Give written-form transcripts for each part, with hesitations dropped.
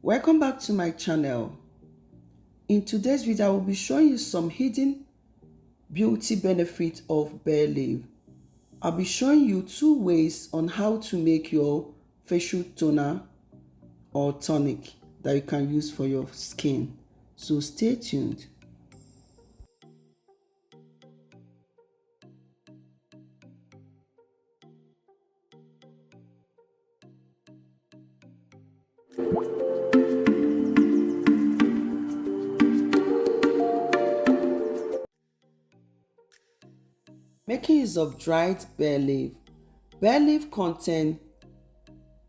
Welcome back to my channel. In today's video, I will be showing you some hidden beauty benefits of bay leaf. I'll be showing you 2 ways on how to make your facial toner or tonic that you can use for your skin. So stay tuned. Making use of dried bay leaf. Bay leaf contain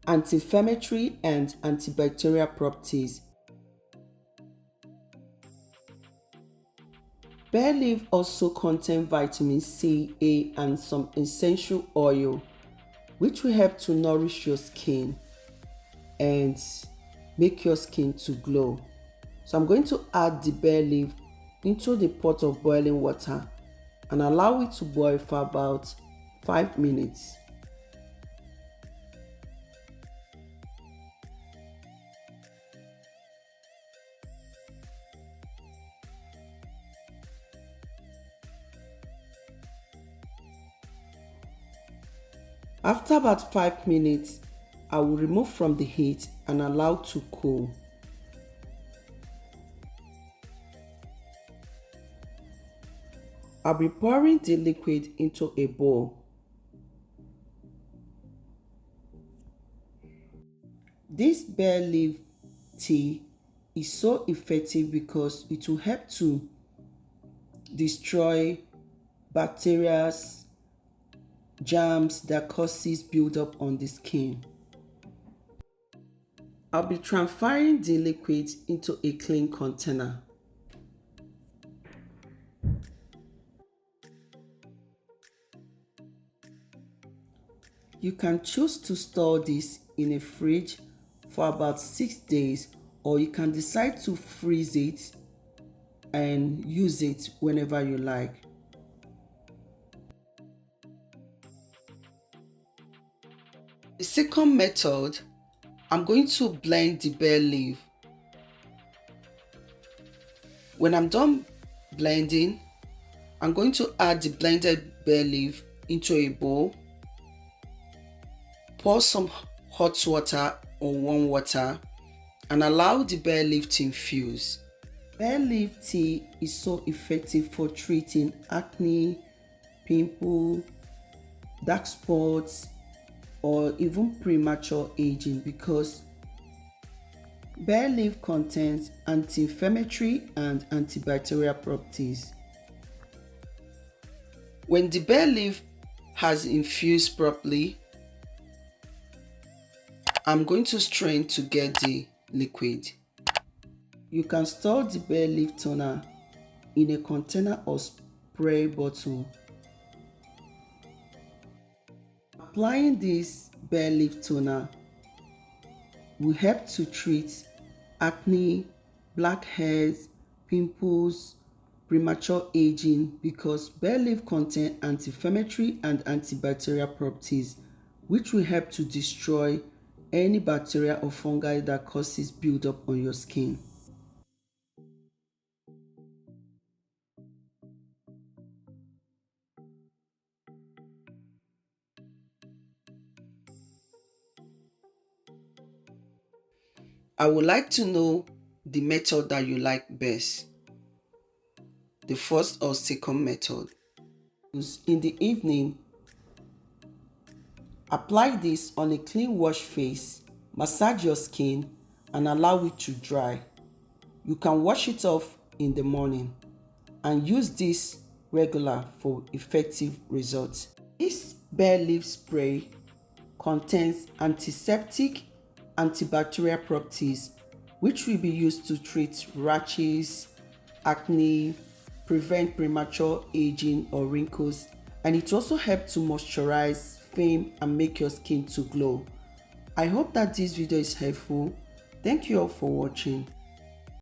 anti-inflammatory and antibacterial properties. Bay leaf also contain vitamin C, A, and some essential oil, which will help to nourish your skin and make your skin to glow. So I'm going to add the bay leaf into the pot of boiling water and allow it to boil for about 5 minutes. After about 5 minutes, I will remove from the heat and allow to cool. I'll be pouring the liquid into a bowl. This bay leaf tea is so effective because it will help to destroy bacteria, germs that causes buildup on the skin. I'll be transferring the liquid into a clean container. You can choose to store this in a fridge for about 6 days, or you can decide to freeze it and use it whenever you like. The second method, I'm going to blend the bay leaf. When I'm done blending, I'm going to add the blended bay leaf into a bowl. Pour some hot water or warm water and allow the bay leaf to infuse. Bay leaf tea is so effective for treating acne, pimples, dark spots, or even premature aging because bay leaf contains anti-inflammatory and antibacterial properties. When the bay leaf has infused properly, I'm going to strain to get the liquid. You can store the bay leaf toner in a container or spray bottle. Applying this bay leaf toner will help to treat acne, blackheads, pimples, premature aging because bay leaf contains anti-inflammatory and antibacterial properties, which will help to destroy any bacteria or fungi that causes buildup on your skin. I would like to know the method that you like best, the first or second method. In the evening, apply this on a clean wash face, massage your skin and allow it to dry. You can wash it off in the morning and use this regular for effective results. This bay leaf spray contains antiseptic, antibacterial properties which will be used to treat rashes, acne, prevent premature aging or wrinkles, and it also helps to moisturize, firm and make your skin to glow. I hope that this video is helpful. Thank you all for watching.